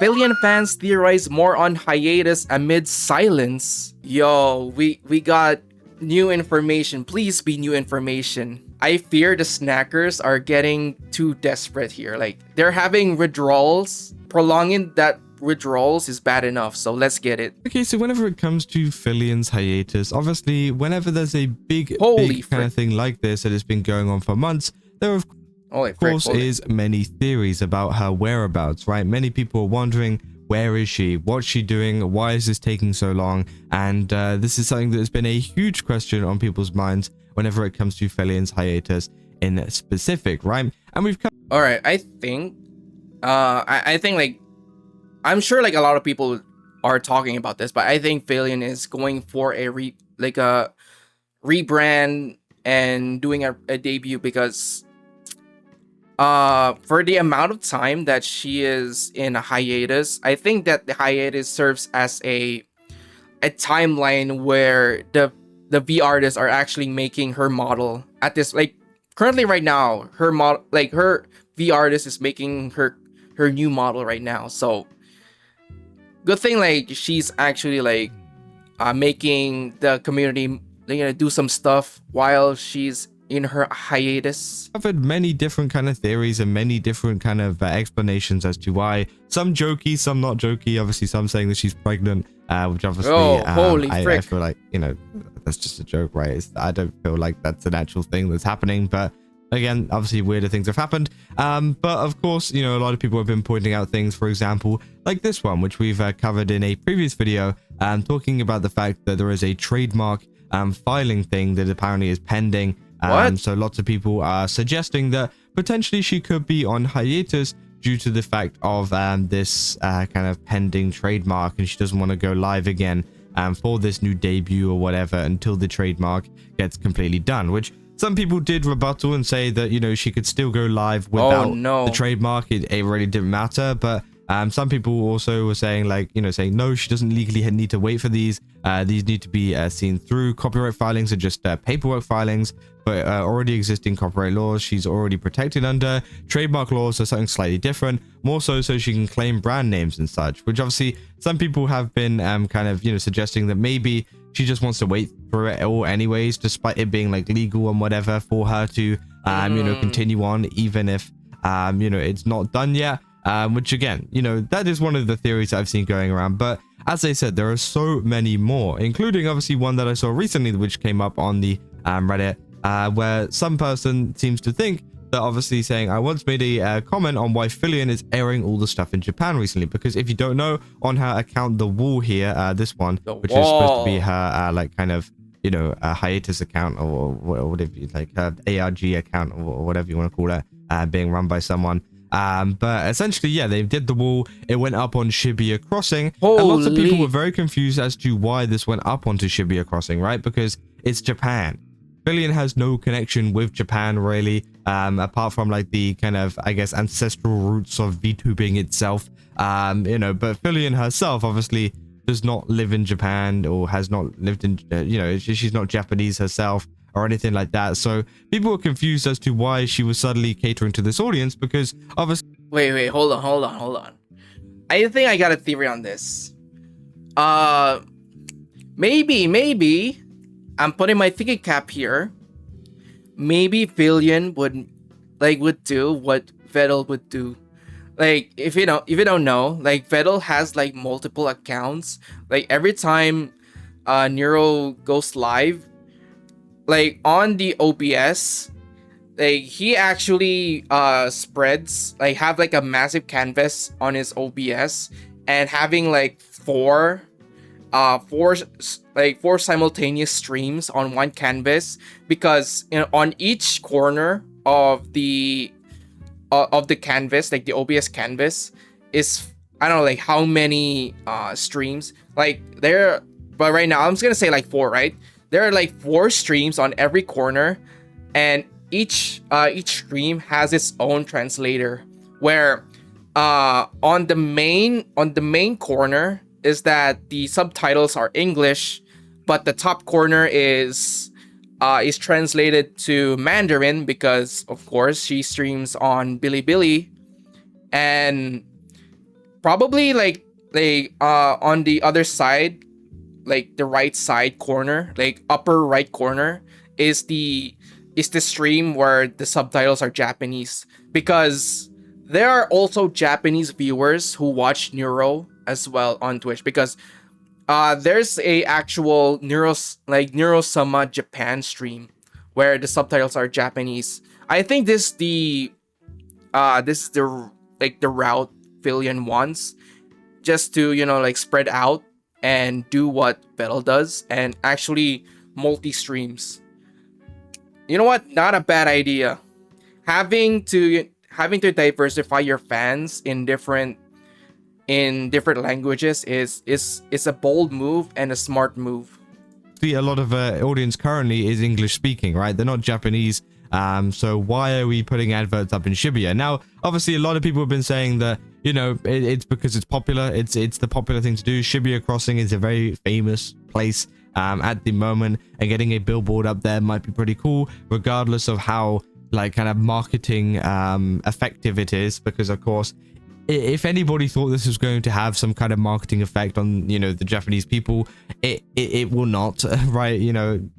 Filian fans theorize more on hiatus amid silence. Yo, we got new information. Please be new information. I fear the snackers are getting too desperate here. Like, they're having withdrawals. Prolonging that withdrawals is bad enough, so let's get it. Okay, so whenever it comes to Filian's hiatus, obviously, whenever there's a big kind of thing like this that has been going on for months, there of course is many theories about her whereabouts, right? Many people are wondering, where is she? What's she doing? Why is this taking so long? And this is something that has been a huge question on people's minds whenever it comes to Filian's hiatus in specific, right? And we've come. All right, I think, I think like, I'm sure like a lot of people are talking about this, but I think Filian is going for a rebrand and doing a debut because for the amount of time that she is in a hiatus, I think that the hiatus serves as a timeline where the V artists are actually making her model at this, like, currently right now, her model, like her V artist is making her new model right now. So good thing like she's actually like making the community, you know, do some stuff while she's in her hiatus. Covered many different kind of theories and many different kind of explanations as to why. Some jokey, some not jokey. Obviously, some saying that she's pregnant, which obviously, I feel like, you know, that's just a joke, right? I don't feel like that's an actual thing that's happening, but again, obviously weirder things have happened. But of course, you know, a lot of people have been pointing out things, for example, like this one, which we've covered in a previous video, talking about the fact that there is a trademark filing thing that apparently is pending. So lots of people are suggesting that potentially she could be on hiatus due to the fact of this kind of pending trademark, and she doesn't want to go live again for this new debut or whatever until the trademark gets completely done, which some people did rebuttal and say that, you know, she could still go live without the trademark. It really didn't matter. But some people also were saying, like, you know, saying no, she doesn't legally need to wait for these. These need to be seen through. Copyright filings are just paperwork filings, but already existing copyright laws she's already protected under. Trademark laws are something slightly different, more so she can claim brand names and such, which obviously some people have been kind of, you know, suggesting that maybe she just wants to wait for it all anyways, despite it being like legal and whatever, for her to you know, continue on even if you know, it's not done yet. Which again, you know, that is one of the theories that I've seen going around. But as I said, there are so many more, including obviously one that I saw recently, which came up on the Reddit, where some person seems to think that, obviously saying, I once made a comment on why Filian is airing all the stuff in Japan recently, because if you don't know, on her account, The Wall here, this one, which is supposed to be her like kind of, you know, a hiatus account or whatever, like her ARG account or whatever you want to call it, being run by someone. But essentially, yeah, they did The Wall. It went up on Shibuya Crossing. And lots of people were very confused as to why this went up onto Shibuya Crossing, right? Because it's Japan. Filian has no connection with Japan, really, apart from like the kind of, I guess, ancestral roots of VTubing itself. You know, but Filian herself obviously does not live in Japan or has not lived in, you know, she's not Japanese herself or anything like that. So people were confused as to why she was suddenly catering to this audience, because obviously... Wait, hold on. I think I got a theory on this. Maybe I'm putting my thinking cap here. Maybe Filian would do what Vettel would do. Like, if you don't know, like, Vettel has like multiple accounts. Like, every time Nero goes live, like on the OBS, like he actually spreads, like, have like a massive canvas on his OBS, and having like four simultaneous streams on one canvas, because, you know, on each corner of the canvas, like the OBS canvas, is, I don't know, like how many streams, like there, but right now I'm just gonna say like 4, right? There are like 4 streams on every corner, and each stream has its own translator, where on the main corner is that the subtitles are English, but the top corner is translated to Mandarin, because of course she streams on Bilibili, and probably like on the other side, like the right side corner, like upper right corner, is the stream where the subtitles are Japanese, because there are also Japanese viewers who watch Neuro as well on Twitch, because there's a actual Neurosama Japan stream where the subtitles are Japanese. I think this is the like the route Filian wants, just to like spread out and do what Vettel does and actually multi streams. You know what? Not a bad idea. Having to diversify your fans in different languages is a bold move and a smart move. See, a lot of audience currently is English speaking, right? They're not Japanese. So why are we putting adverts up in Shibuya? Now, obviously, a lot of people have been saying that, it's because it's popular. It's the popular thing to do. Shibuya Crossing is a very famous place at the moment, and getting a billboard up there might be pretty cool, regardless of how kind of marketing effective it is, because of course, if anybody thought this was going to have some kind of marketing effect on the Japanese people, it will not. Right?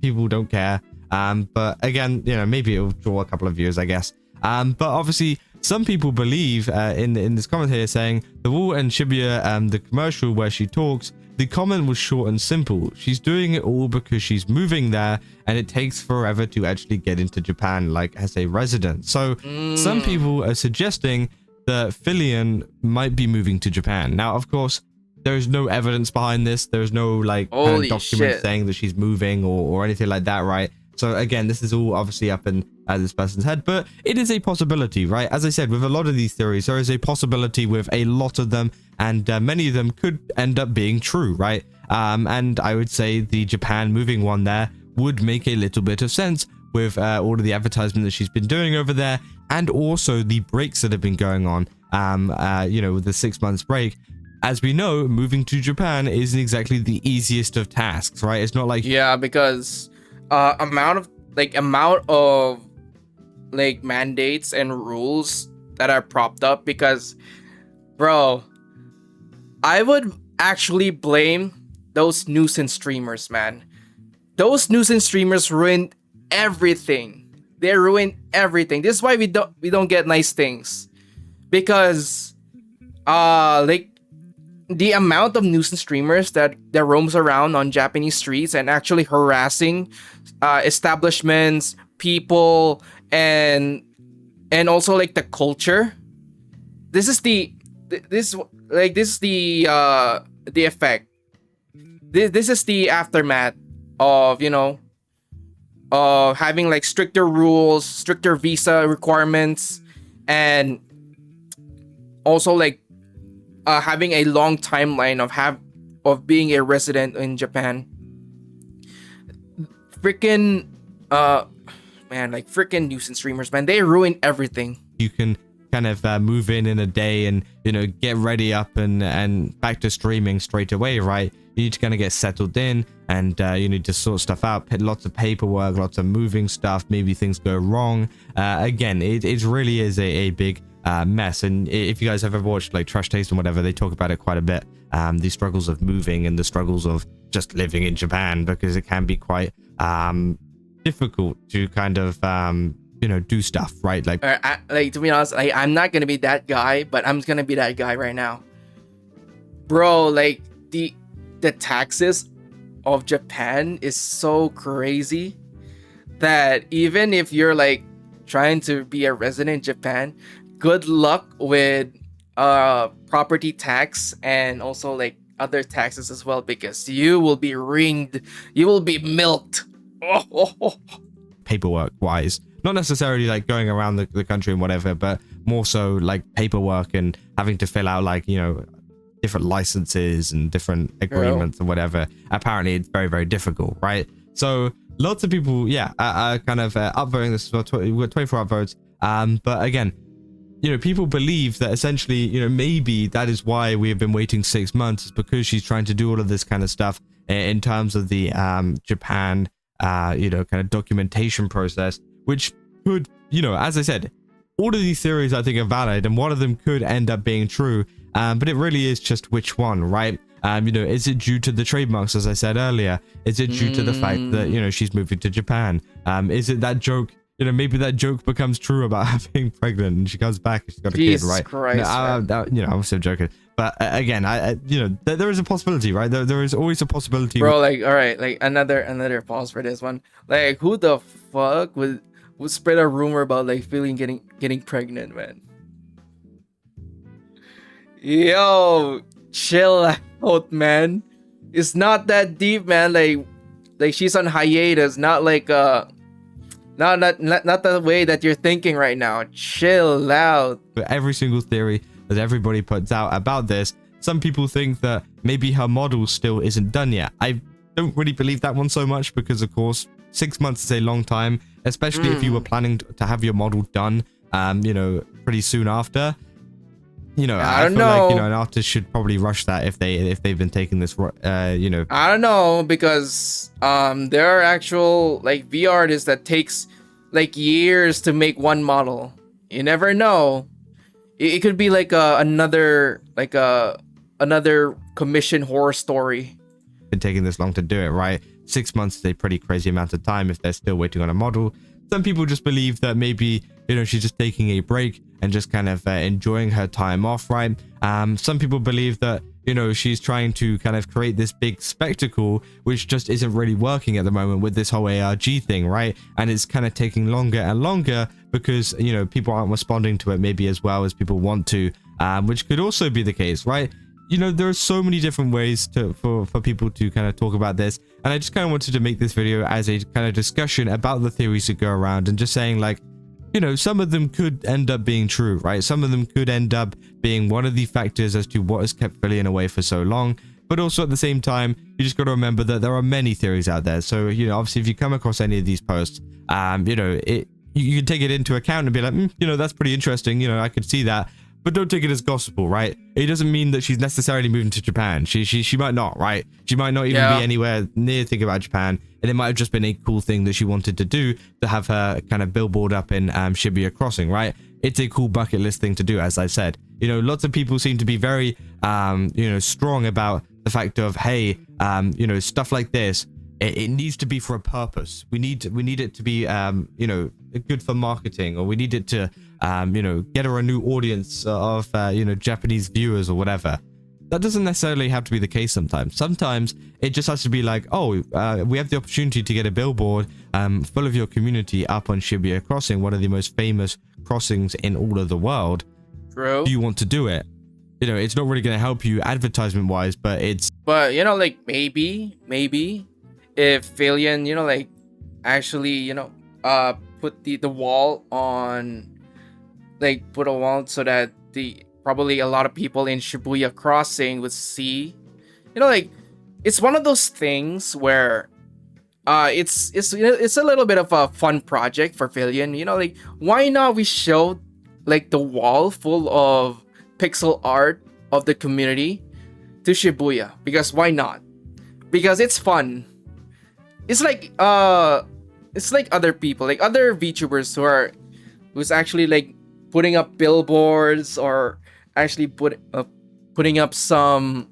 People don't care. But again, maybe it'll draw a couple of views, I guess. But obviously, some people believe in this comment here saying the wall and Shibuya, the commercial where she talks, the comment was short and simple. She's doing it all because she's moving there, and it takes forever to actually get into Japan, like as a resident. So some people are suggesting that Filian might be moving to Japan. Now, of course, there is no evidence behind this. There is no kind of document saying that she's moving or anything like that, right? So again, this is all obviously up in this person's head, but it is a possibility, right? As I said, with a lot of these theories, there is a possibility with a lot of them, and many of them could end up being true, right? And I would say the Japan moving one there would make a little bit of sense with all of the advertisement that she's been doing over there, and also the breaks that have been going on, with the 6 months break. As we know, moving to Japan isn't exactly the easiest of tasks, right? It's not like... Yeah, because amount of mandates and rules that are propped up, because bro, I would actually blame those nuisance streamers, man. Those nuisance streamers ruined everything. They ruined everything. This is why we don't get nice things, because the amount of nuisance streamers that roams around on Japanese streets and actually harassing establishments, people, and also the culture. This is the effect. This is the aftermath of having stricter rules, stricter visa requirements, and also having a long timeline of being a resident in Japan. Freaking freaking nuisance streamers, man. They ruin everything. You can kind of move in a day and get ready up and back to streaming straight away, right? You need to kind of get settled in, and you need to sort stuff out. Lots of paperwork, lots of moving stuff. Maybe things go wrong. Again, it really is a big mess. And if you guys have ever watched Trash Taste and whatever, they talk about it quite a bit. The struggles of moving and the struggles of just living in Japan, because it can be quite difficult to kind of do stuff, right? To be honest, I'm not gonna be that guy, but I'm gonna be that guy right now, bro. The taxes of Japan is so crazy that even if you're trying to be a resident in Japan, good luck with property tax and also other taxes as well, because you will be ringed, you will be milked. Paperwork wise, not necessarily going around the country and whatever, but more so paperwork and having to fill out different licenses and different agreements and whatever. Apparently it's very, very difficult, right? So lots of people are kind of upvoting this as well. We've got 24 upvotes, but again, people believe that essentially, maybe that is why we have been waiting 6 months, is because she's trying to do all of this kind of stuff in terms of the Japan kind of documentation process, which could, as I said, all of these theories I think are valid, and one of them could end up being true. but it really is just which one, right? You know, is it due to the trademarks, as I said earlier? Is it due to the fact that, you know, she's moving to Japan? Is it that joke? You know, maybe that joke becomes true about her being pregnant and she comes back and she's got a kid, right? Christ, you know, I'm still joking. But again, you know, there is a possibility, right? There is always a possibility. Bro, like, all right, like another pause for this one. Like, who the fuck would spread a rumor about like Filian getting pregnant, man? Yo, chill out, man. It's not that deep, man. Like she's on hiatus, not like not the way that you're thinking right now. Chill out. But every single theory that everybody puts out about this, some people think that maybe her model still isn't done yet. I don't really believe that one so much because, of course, 6 months is a long time, especially if you were planning to have your model done, you know, pretty soon after. You know, I feel like, you know, an artist should probably rush that if they've been taking this, you know. I don't know, because there are actual like V artists that takes like years to make one model. You never know. It could be like another commission horror story. Been taking this long to do it, right? 6 months is a pretty crazy amount of time if they're still waiting on a model. Some people just believe that maybe, you know, she's just taking a break and just kind of enjoying her time off, right? Some people believe that, you know, she's trying to kind of create this big spectacle, which just isn't really working at the moment with this whole ARG thing, right? And it's kind of taking longer and longer because, you know, people aren't responding to it maybe as well as people want to, which could also be the case, right? You know, there are so many different ways for people to kind of talk about this. And I just kind of wanted to make this video as a kind of discussion about the theories that go around and just saying, like, you know, some of them could end up being true, right? Some of them could end up being one of the factors as to what has kept Filian away for so long. But also at the same time, you just got to remember that there are many theories out there. So, you know, obviously if you come across any of these posts, you know, you can take it into account and be like, you know, that's pretty interesting. You know, I could see that. But don't take it as gospel, right? It doesn't mean that she's necessarily moving to Japan. She might not, right? She might not even be anywhere near thinking about Japan. And it might have just been a cool thing that she wanted to do to have her kind of billboard up in Shibuya Crossing, right? It's a cool bucket list thing to do, as I said. You know, lots of people seem to be very, you know, strong about the fact of, hey, you know, stuff like this, it needs to be for a purpose. We need it to be, you know, good for marketing, or we need it to, you know, get her a new audience of, you know, Japanese viewers or whatever. That doesn't necessarily have to be the case sometimes. Sometimes it just has to be like, oh, we have the opportunity to get a billboard full of your community up on Shibuya Crossing, one of the most famous crossings in all of the world. True. Do you want to do it? You know, it's not really going to help you advertisement-wise, but it's... But, you know, like, maybe if Filian, you know, like, actually, you know, put the wall on, like, put a wall so that probably a lot of people in Shibuya Crossing would see, you know, like, it's one of those things where it's a little bit of a fun project for Filian, you know, like, why not we show like the wall full of pixel art of the community to Shibuya? Because why not? Because it's fun. It's like other people, like other VTubers who's actually like putting up billboards or actually putting up some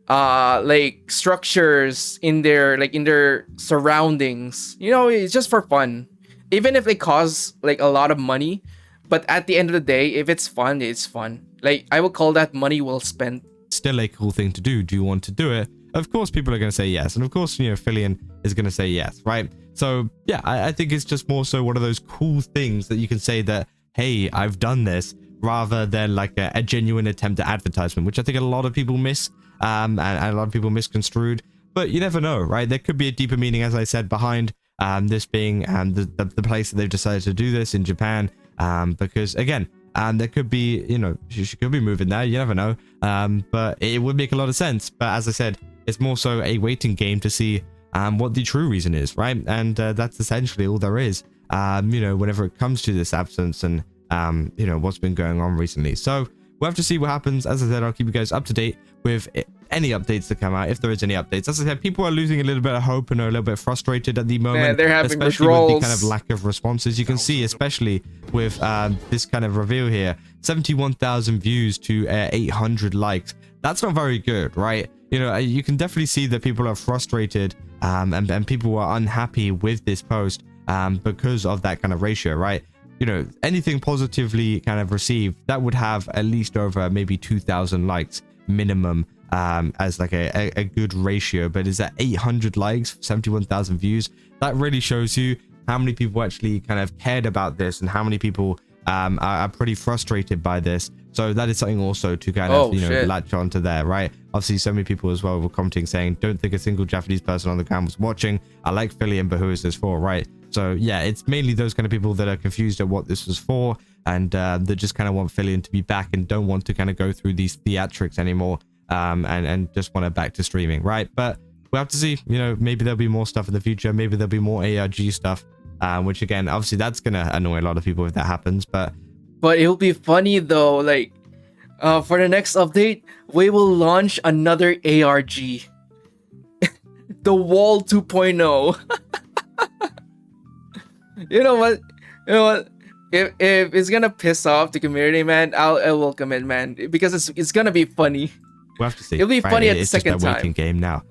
like structures in their surroundings. You know, it's just for fun. Even if it costs like a lot of money, but at the end of the day, if it's fun, it's fun. Like, I would call that money well spent. Still a cool thing to do. Do you want to do it? Of course, people are going to say yes. And of course, you know, Filian is going to say yes, right? So, yeah, I think it's just more so one of those cool things that you can say that, hey, I've done this, rather than like a genuine attempt at advertisement, which I think a lot of people miss, and a lot of people misconstrued. But you never know, right? There could be a deeper meaning, as I said, behind this being the place that they've decided to do this in Japan, because, again, there could be, you know, she could be moving there, you never know, but it would make a lot of sense. But as I said, it's more so a waiting game to see what the true reason is, right? And that's essentially all there is, you know, whenever it comes to this absence and, you know, what's been going on recently. So we'll have to see what happens. As I said, I'll keep you guys up to date with any updates that come out, if there is any updates. As I said, people are losing a little bit of hope and are a little bit frustrated at the moment. Man, they're having especially withdrawals. with the kind of lack of responses. You can see, especially with this kind of reveal here, 71,000 views to 800 likes. That's not very good, right? You know, you can definitely see that people are frustrated and people are unhappy with this post because of that kind of ratio, right? You know, anything positively kind of received, that would have at least over maybe 2,000 likes minimum as like a good ratio. But is that 800 likes, 71,000 views? That really shows you how many people actually kind of cared about this and how many people are pretty frustrated by this. So that is something also to kind of, you know, latch onto there, right? Obviously, so many people as well were commenting saying, don't think a single Japanese person on the ground was watching. I like Filian, but who is this for, right? So yeah, it's mainly those kind of people that are confused at what this was for and that just kind of want Filian to be back and don't want to kind of go through these theatrics anymore and just want it back to streaming, right? But we'll have to see, you know, maybe there'll be more stuff in the future. Maybe there'll be more ARG stuff, which again, obviously that's going to annoy a lot of people if that happens, but it'll be funny though, like for the next update, we will launch another ARG. The Wall 2.0. You know what? If it's gonna piss off the community, man, I'll welcome it, man, because it's gonna be funny. We'll have to see. It'll be funny at the second time. It's just a waiting game now.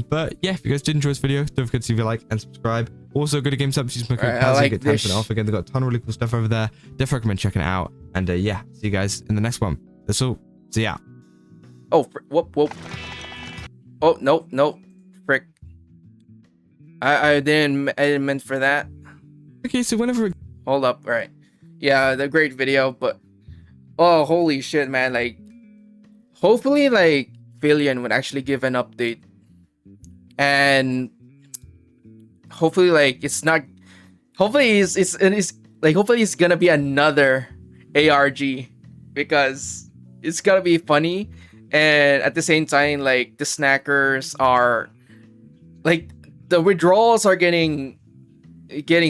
But yeah, if you guys did enjoy this video, don't forget to leave a like and subscribe. Also, go to GameStop, use my code PAZZY, get 10% off. Again, they've got a ton of really cool stuff over there. Definitely recommend checking it out. And yeah, see you guys in the next one. That's all. See ya. Oh, whoop. Oh, no, frick. I didn't meant for that. Okay, so whenever... Hold up, all right. Yeah, the great video, but... Oh, holy shit, man, like... Hopefully, like, Filian would actually give an update. And... Hopefully, like, it's not... Hopefully, hopefully it's gonna be another ARG. Because it's gonna be funny. And at the same time, like, the snackers are... Like, the withdrawals are getting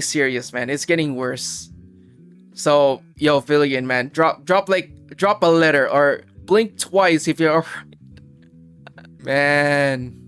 serious, man. It's getting worse. So, yo, Filian, man, drop a letter or blink twice if you're man.